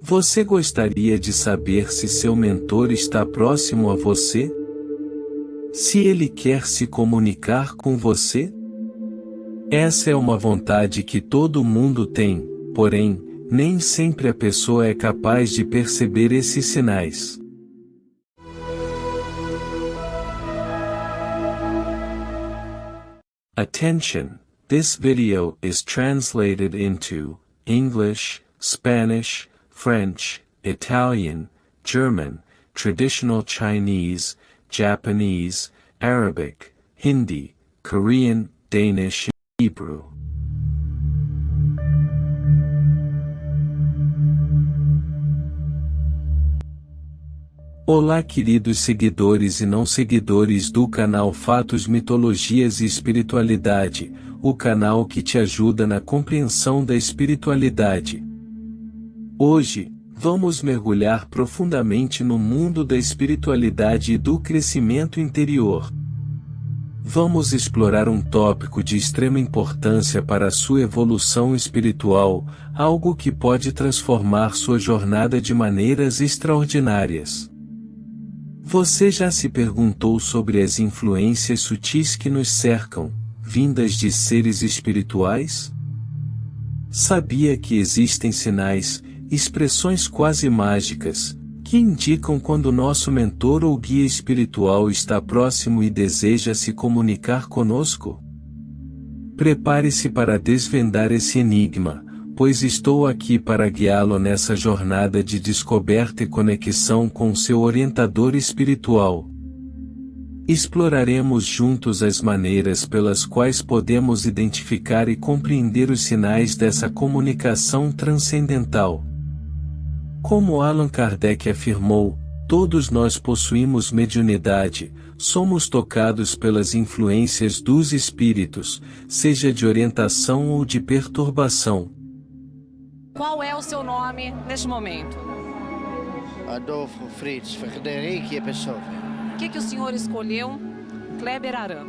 Você gostaria de saber se seu mentor está próximo a você? Se ele quer se comunicar com você? Essa é uma vontade que todo mundo tem, porém, nem sempre a pessoa é capaz de perceber esses sinais. Attention! This video is translated into English, Spanish, French, Italian, German, Traditional Chinese, Japanese, Arabic, Hindi, Korean, Danish, and Hebrew. Olá, queridos seguidores e não seguidores do canal Fatos, Mitologias e Espiritualidade, o canal que te ajuda na compreensão da espiritualidade. Hoje, vamos mergulhar profundamente no mundo da espiritualidade e do crescimento interior. Vamos explorar um tópico de extrema importância para a sua evolução espiritual, algo que pode transformar sua jornada de maneiras extraordinárias. Você já se perguntou sobre as influências sutis que nos cercam, vindas de seres espirituais? Sabia que existem sinais, expressões quase mágicas, que indicam quando nosso mentor ou guia espiritual está próximo e deseja se comunicar conosco? Prepare-se para desvendar esse enigma, pois estou aqui para guiá-lo nessa jornada de descoberta e conexão com seu orientador espiritual. Exploraremos juntos as maneiras pelas quais podemos identificar e compreender os sinais dessa comunicação transcendental. Como Allan Kardec afirmou, todos nós possuímos mediunidade, somos tocados pelas influências dos espíritos, seja de orientação ou de perturbação. Qual é o seu nome neste momento? Adolfo Fritz Frederic Pessoa. O que o senhor escolheu? Kleber Aram.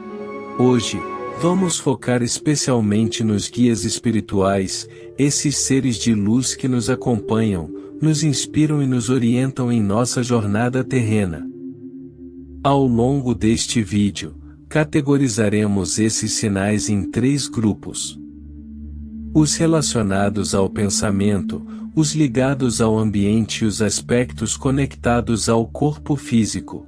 Hoje, vamos focar especialmente nos guias espirituais, esses seres de luz que nos acompanham, nos inspiram e nos orientam em nossa jornada terrena. Ao longo deste vídeo, categorizaremos esses sinais em 3 grupos. Os relacionados ao pensamento, os ligados ao ambiente e os aspectos conectados ao corpo físico.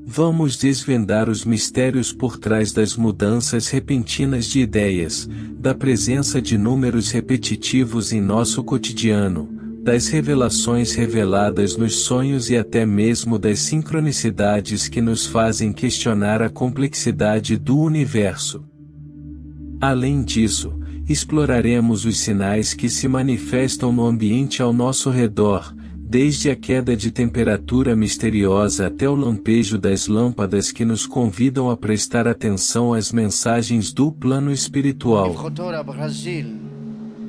Vamos desvendar os mistérios por trás das mudanças repentinas de ideias, da presença de números repetitivos em nosso cotidiano, das revelações reveladas nos sonhos e até mesmo das sincronicidades que nos fazem questionar a complexidade do universo. Além disso, exploraremos os sinais que se manifestam no ambiente ao nosso redor, desde a queda de temperatura misteriosa até o lampejo das lâmpadas que nos convidam a prestar atenção às mensagens do plano espiritual. Brasil,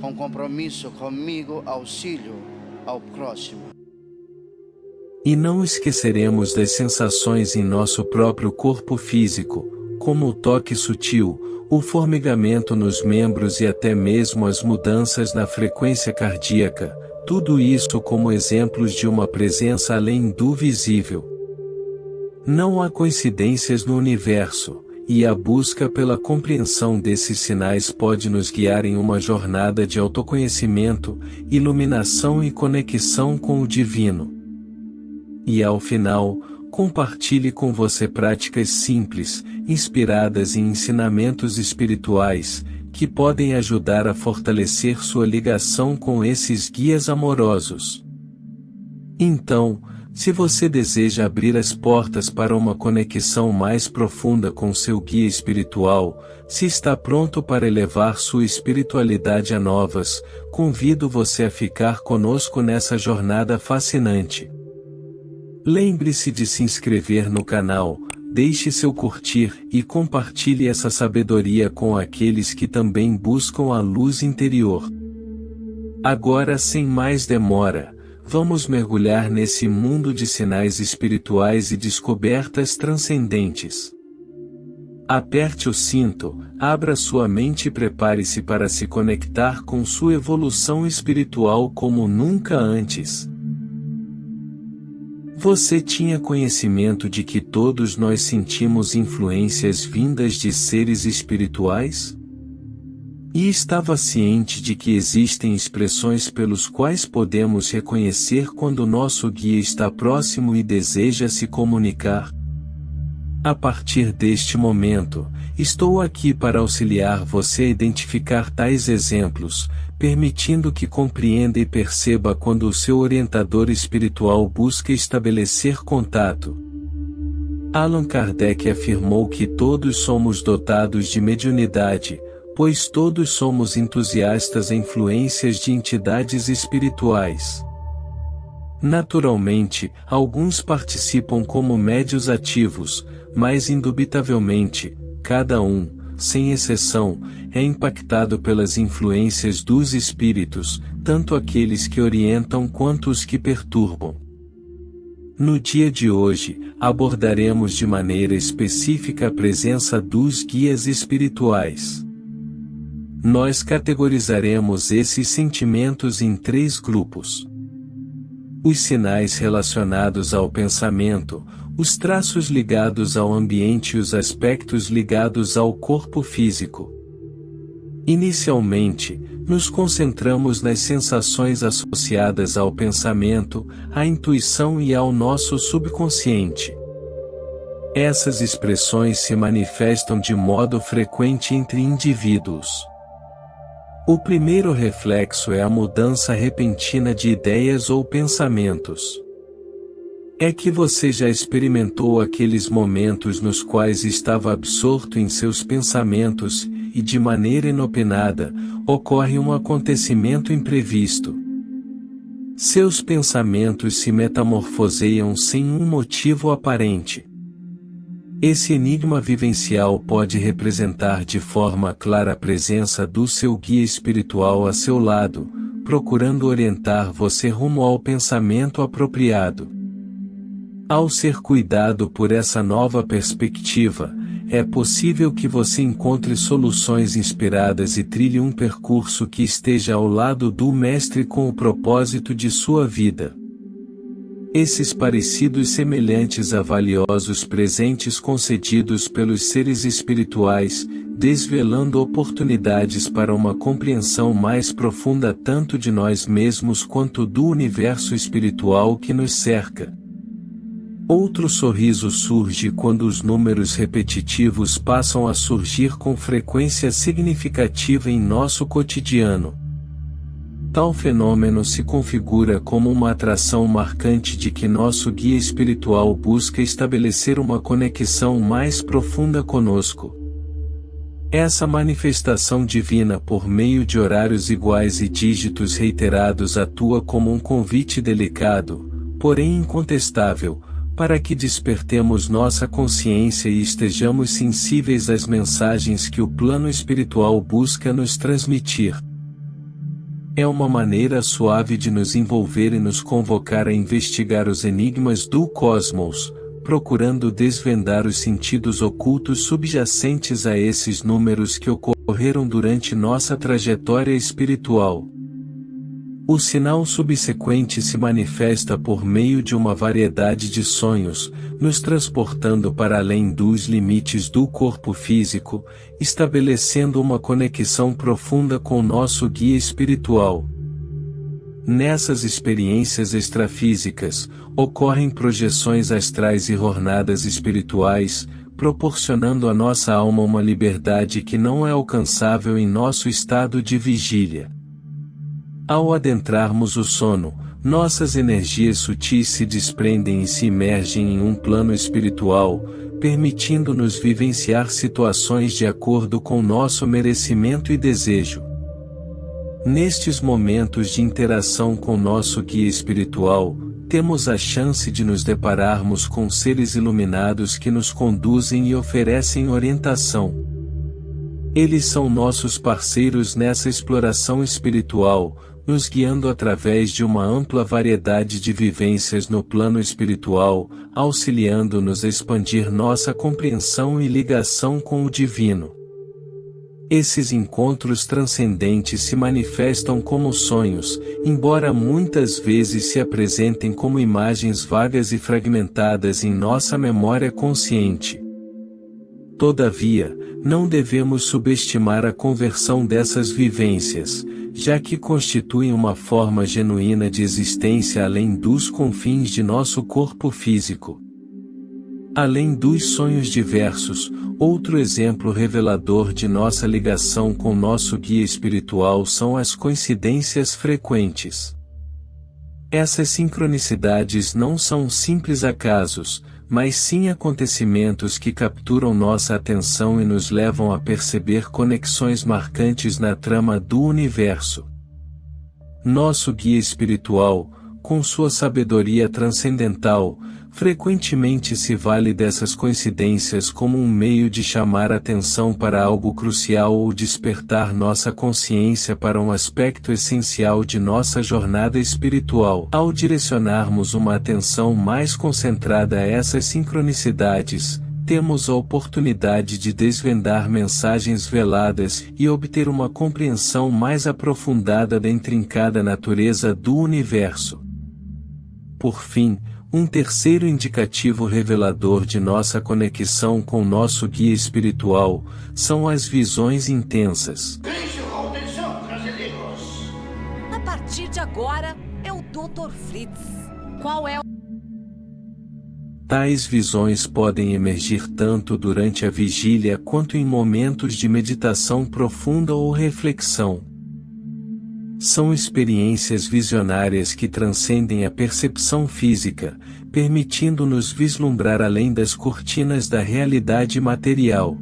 com compromisso comigo, auxílio ao próximo. E não esqueceremos das sensações em nosso próprio corpo físico, como o toque sutil, o formigamento nos membros e até mesmo as mudanças na frequência cardíaca, tudo isso como exemplos de uma presença além do visível. Não há coincidências no universo, e a busca pela compreensão desses sinais pode nos guiar em uma jornada de autoconhecimento, iluminação e conexão com o divino. E ao final, compartilhe com você práticas simples, inspiradas em ensinamentos espirituais, que podem ajudar a fortalecer sua ligação com esses guias amorosos. Então, se você deseja abrir as portas para uma conexão mais profunda com seu guia espiritual, se está pronto para elevar sua espiritualidade a novas, convido você a ficar conosco nessa jornada fascinante. Lembre-se de se inscrever no canal, deixe seu curtir e compartilhe essa sabedoria com aqueles que também buscam a luz interior. Agora, sem mais demora, vamos mergulhar nesse mundo de sinais espirituais e descobertas transcendentes. Aperte o cinto, abra sua mente e prepare-se para se conectar com sua evolução espiritual como nunca antes. Você tinha conhecimento de que todos nós sentimos influências vindas de seres espirituais? E estava ciente de que existem expressões pelos quais podemos reconhecer quando nosso guia está próximo e deseja se comunicar? A partir deste momento, estou aqui para auxiliar você a identificar tais exemplos, permitindo que compreenda e perceba quando o seu orientador espiritual busca estabelecer contato. Allan Kardec afirmou que todos somos dotados de mediunidade, pois todos somos entusiastas em influências de entidades espirituais. Naturalmente, alguns participam como médios ativos, mas indubitavelmente, cada um, sem exceção, é impactado pelas influências dos espíritos, tanto aqueles que orientam quanto os que perturbam. No dia de hoje, abordaremos de maneira específica a presença dos guias espirituais. Nós categorizaremos esses sentimentos em 3 grupos: os sinais relacionados ao pensamento, os traços ligados ao ambiente e os aspectos ligados ao corpo físico. Inicialmente, nos concentramos nas sensações associadas ao pensamento, à intuição e ao nosso subconsciente. Essas expressões se manifestam de modo frequente entre indivíduos. O primeiro reflexo é a mudança repentina de ideias ou pensamentos. É que você já experimentou aqueles momentos nos quais estava absorto em seus pensamentos, e de maneira inopinada, ocorre um acontecimento imprevisto. Seus pensamentos se metamorfoseiam sem um motivo aparente. Esse enigma vivencial pode representar de forma clara a presença do seu guia espiritual a seu lado, procurando orientar você rumo ao pensamento apropriado. Ao ser cuidado por essa nova perspectiva, é possível que você encontre soluções inspiradas e trilhe um percurso que esteja ao lado do Mestre com o propósito de sua vida. Esses parecidos semelhantes a valiosos presentes concedidos pelos seres espirituais, desvelando oportunidades para uma compreensão mais profunda tanto de nós mesmos quanto do universo espiritual que nos cerca. Outro sorriso surge quando os números repetitivos passam a surgir com frequência significativa em nosso cotidiano. Tal fenômeno se configura como uma atração marcante de que nosso guia espiritual busca estabelecer uma conexão mais profunda conosco. Essa manifestação divina por meio de horários iguais e dígitos reiterados atua como um convite delicado, porém incontestável, para que despertemos nossa consciência e estejamos sensíveis às mensagens que o plano espiritual busca nos transmitir. É uma maneira suave de nos envolver e nos convocar a investigar os enigmas do cosmos, procurando desvendar os sentidos ocultos subjacentes a esses números que ocorreram durante nossa trajetória espiritual. O sinal subsequente se manifesta por meio de uma variedade de sonhos, nos transportando para além dos limites do corpo físico, estabelecendo uma conexão profunda com nosso guia espiritual. Nessas experiências extrafísicas, ocorrem projeções astrais e jornadas espirituais, proporcionando à nossa alma uma liberdade que não é alcançável em nosso estado de vigília. Ao adentrarmos o sono, nossas energias sutis se desprendem e se imergem em um plano espiritual, permitindo-nos vivenciar situações de acordo com nosso merecimento e desejo. Nestes momentos de interação com nosso guia espiritual, temos a chance de nos depararmos com seres iluminados que nos conduzem e oferecem orientação. Eles são nossos parceiros nessa exploração espiritual, nos guiando através de uma ampla variedade de vivências no plano espiritual, auxiliando-nos a expandir nossa compreensão e ligação com o divino. Esses encontros transcendentes se manifestam como sonhos, embora muitas vezes se apresentem como imagens vagas e fragmentadas em nossa memória consciente. Todavia, não devemos subestimar a conversão dessas vivências, já que constituem uma forma genuína de existência além dos confins de nosso corpo físico. Além dos sonhos diversos, outro exemplo revelador de nossa ligação com nosso guia espiritual são as coincidências frequentes. Essas sincronicidades não são simples acasos, mas sim acontecimentos que capturam nossa atenção e nos levam a perceber conexões marcantes na trama do universo. Nosso guia espiritual, com sua sabedoria transcendental, frequentemente se vale dessas coincidências como um meio de chamar atenção para algo crucial ou despertar nossa consciência para um aspecto essencial de nossa jornada espiritual. Ao direcionarmos uma atenção mais concentrada a essas sincronicidades, temos a oportunidade de desvendar mensagens veladas e obter uma compreensão mais aprofundada da intrincada natureza do universo. Por fim, um terceiro indicativo revelador de nossa conexão com nosso guia espiritual são as visões intensas. A partir de agora, é o Dr. Fritz. Qual é o... Tais visões podem emergir tanto durante a vigília quanto em momentos de meditação profunda ou reflexão. São experiências visionárias que transcendem a percepção física, permitindo-nos vislumbrar além das cortinas da realidade material.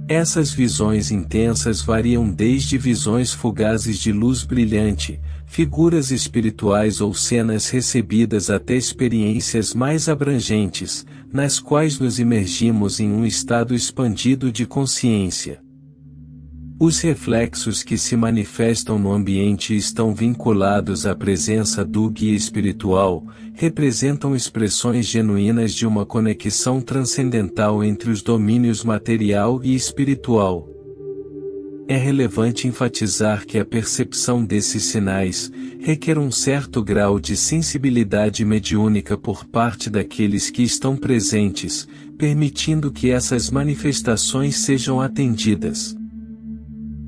Essas visões intensas variam desde visões fugazes de luz brilhante, figuras espirituais ou cenas recebidas até experiências mais abrangentes, nas quais nos imergimos em um estado expandido de consciência. Os reflexos que se manifestam no ambiente estão vinculados à presença do guia espiritual, representam expressões genuínas de uma conexão transcendental entre os domínios material e espiritual. É relevante enfatizar que a percepção desses sinais requer um certo grau de sensibilidade mediúnica por parte daqueles que estão presentes, permitindo que essas manifestações sejam atendidas.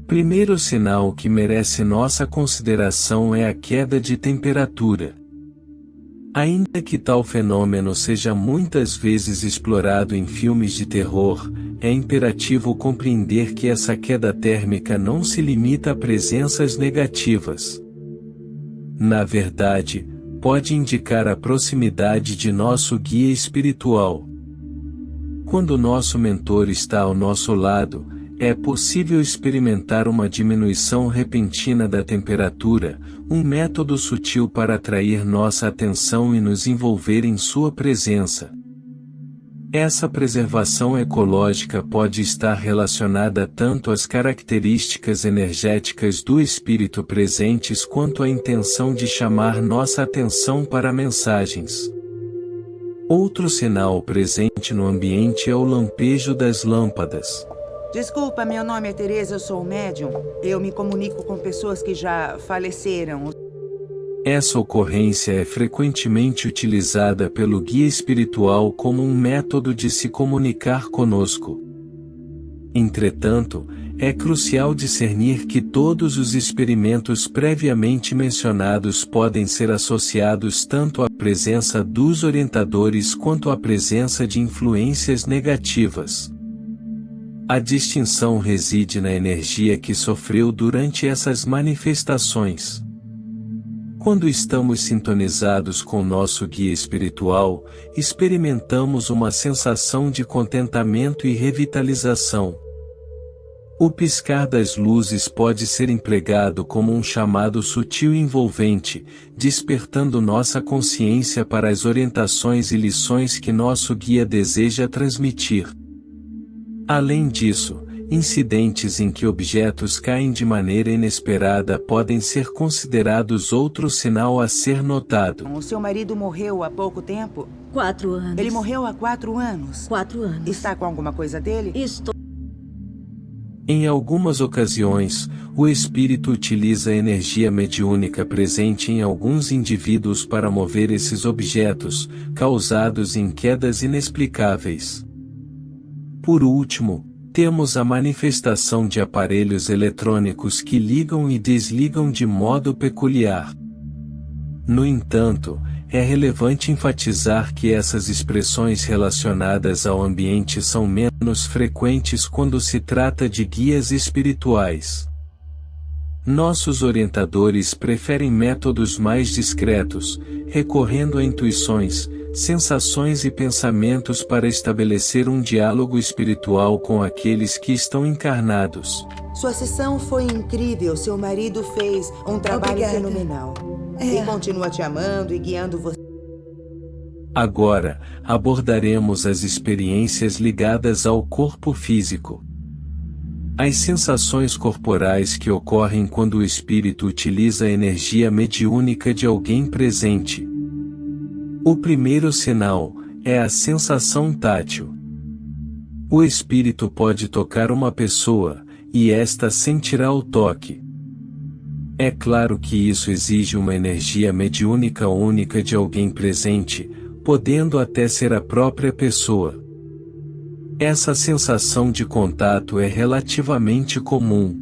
Primeiro sinal que merece nossa consideração é a queda de temperatura. Ainda que tal fenômeno seja muitas vezes explorado em filmes de terror, é imperativo compreender que essa queda térmica não se limita a presenças negativas. Na verdade, pode indicar a proximidade de nosso guia espiritual. Quando nosso mentor está ao nosso lado, é possível experimentar uma diminuição repentina da temperatura, um método sutil para atrair nossa atenção e nos envolver em sua presença. Essa preservação ecológica pode estar relacionada tanto às características energéticas do espírito presentes quanto à intenção de chamar nossa atenção para mensagens. Outro sinal presente no ambiente é o lampejo das lâmpadas. Desculpa, meu nome é Teresa, eu sou médium. Eu me comunico com pessoas que já faleceram. Essa ocorrência é frequentemente utilizada pelo guia espiritual como um método de se comunicar conosco. Entretanto, é crucial discernir que todos os experimentos previamente mencionados podem ser associados tanto à presença dos orientadores quanto à presença de influências negativas. A distinção reside na energia que sofreu durante essas manifestações. Quando estamos sintonizados com nosso guia espiritual, experimentamos uma sensação de contentamento e revitalização. O piscar das luzes pode ser empregado como um chamado sutil e envolvente, despertando nossa consciência para as orientações e lições que nosso guia deseja transmitir. Além disso, incidentes em que objetos caem de maneira inesperada podem ser considerados outro sinal a ser notado. O seu marido morreu há pouco tempo? 4 anos. Ele morreu há 4 anos? 4 anos. Está com alguma coisa dele? Estou... Em algumas ocasiões, o espírito utiliza a energia mediúnica presente em alguns indivíduos para mover esses objetos, causados em quedas inexplicáveis. Por último, temos a manifestação de aparelhos eletrônicos que ligam e desligam de modo peculiar. No entanto, é relevante enfatizar que essas expressões relacionadas ao ambiente são menos frequentes quando se trata de guias espirituais. Nossos orientadores preferem métodos mais discretos, recorrendo a intuições, sensações e pensamentos para estabelecer um diálogo espiritual com aqueles que estão encarnados. Sua sessão foi incrível. Seu marido fez um trabalho fenomenal. E continua te amando e guiando você. Agora, abordaremos as experiências ligadas ao corpo físico. As sensações corporais que ocorrem quando o espírito utiliza a energia mediúnica de alguém presente. O primeiro sinal é a sensação tátil. O espírito pode tocar uma pessoa, e esta sentirá o toque. É claro que isso exige uma energia mediúnica única de alguém presente, podendo até ser a própria pessoa. Essa sensação de contato é relativamente comum.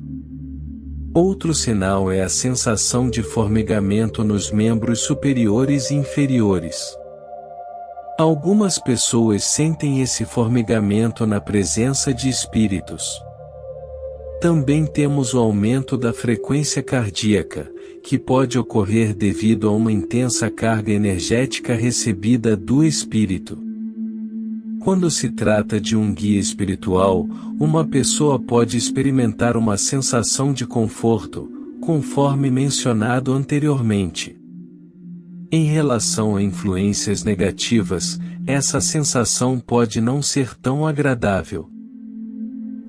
Outro sinal é a sensação de formigamento nos membros superiores e inferiores. Algumas pessoas sentem esse formigamento na presença de espíritos. Também temos o aumento da frequência cardíaca, que pode ocorrer devido a uma intensa carga energética recebida do espírito. Quando se trata de um guia espiritual, uma pessoa pode experimentar uma sensação de conforto, conforme mencionado anteriormente. Em relação a influências negativas, essa sensação pode não ser tão agradável.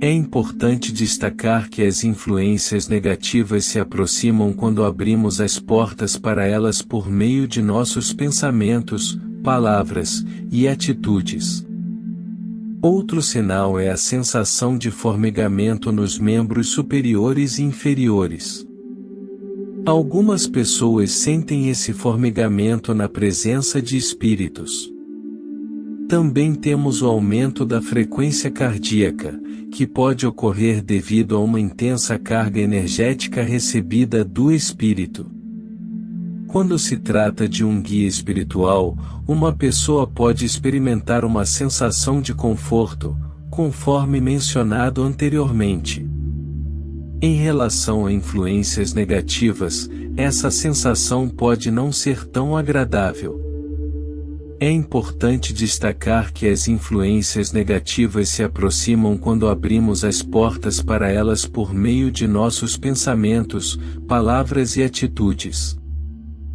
É importante destacar que as influências negativas se aproximam quando abrimos as portas para elas por meio de nossos pensamentos, palavras e atitudes. Outro sinal é a sensação de formigamento nos membros superiores e inferiores. Algumas pessoas sentem esse formigamento na presença de espíritos. Também temos o aumento da frequência cardíaca, que pode ocorrer devido a uma intensa carga energética recebida do espírito. Quando se trata de um guia espiritual, uma pessoa pode experimentar uma sensação de conforto, conforme mencionado anteriormente. Em relação a influências negativas, essa sensação pode não ser tão agradável. É importante destacar que as influências negativas se aproximam quando abrimos as portas para elas por meio de nossos pensamentos, palavras e atitudes.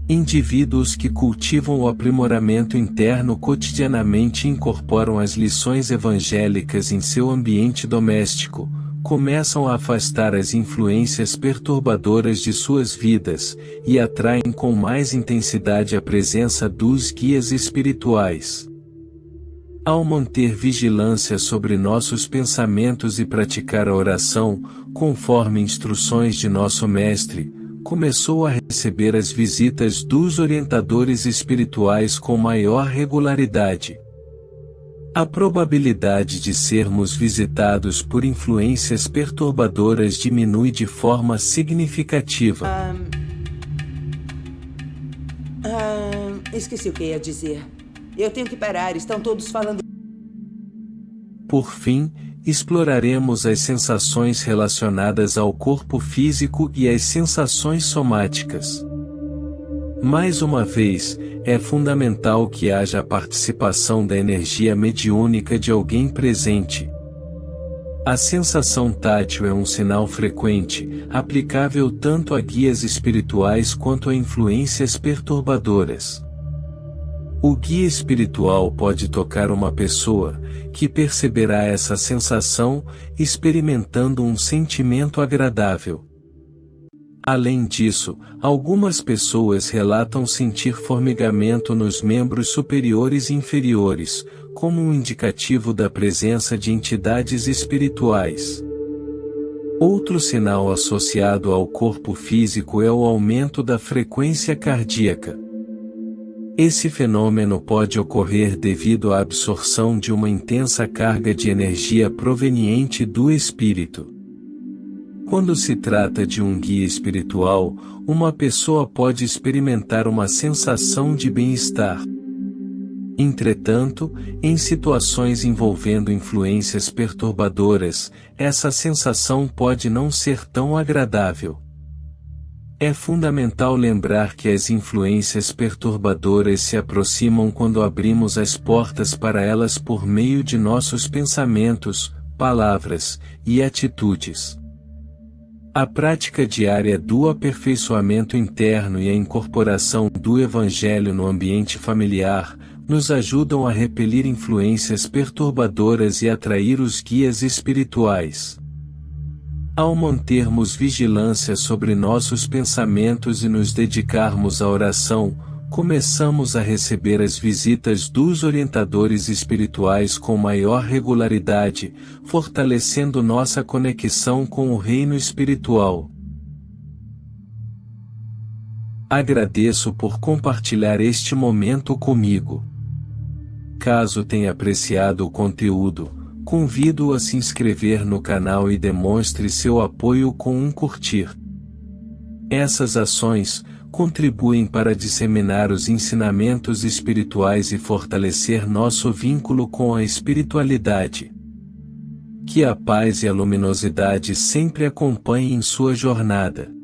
Indivíduos que cultivam o aprimoramento interno cotidianamente e incorporam as lições evangélicas em seu ambiente doméstico, começam a afastar as influências perturbadoras de suas vidas, e atraem com mais intensidade a presença dos guias espirituais. Ao manter vigilância sobre nossos pensamentos e praticar a oração, conforme instruções de nosso Mestre, começou a receber as visitas dos orientadores espirituais com maior regularidade. A probabilidade de sermos visitados por influências perturbadoras diminui de forma significativa. Esqueci o que ia dizer. Eu tenho que parar, estão todos falando. Por fim, exploraremos as sensações relacionadas ao corpo físico e as sensações somáticas. Mais uma vez, é fundamental que haja a participação da energia mediúnica de alguém presente. A sensação tátil é um sinal frequente, aplicável tanto a guias espirituais quanto a influências perturbadoras. O guia espiritual pode tocar uma pessoa, que perceberá essa sensação, experimentando um sentimento agradável. Além disso, algumas pessoas relatam sentir formigamento nos membros superiores e inferiores, como um indicativo da presença de entidades espirituais. Outro sinal associado ao corpo físico é o aumento da frequência cardíaca. Esse fenômeno pode ocorrer devido à absorção de uma intensa carga de energia proveniente do espírito. Quando se trata de um guia espiritual, uma pessoa pode experimentar uma sensação de bem-estar. Entretanto, em situações envolvendo influências perturbadoras, essa sensação pode não ser tão agradável. É fundamental lembrar que as influências perturbadoras se aproximam quando abrimos as portas para elas por meio de nossos pensamentos, palavras e atitudes. A prática diária do aperfeiçoamento interno e a incorporação do Evangelho no ambiente familiar nos ajudam a repelir influências perturbadoras e atrair os guias espirituais. Ao mantermos vigilância sobre nossos pensamentos e nos dedicarmos à oração, começamos a receber as visitas dos orientadores espirituais com maior regularidade, fortalecendo nossa conexão com o reino espiritual. Agradeço por compartilhar este momento comigo. Caso tenha apreciado o conteúdo, convido-o a se inscrever no canal e demonstre seu apoio com um curtir. Essas ações contribuem para disseminar os ensinamentos espirituais e fortalecer nosso vínculo com a espiritualidade. Que a paz e a luminosidade sempre acompanhem sua jornada.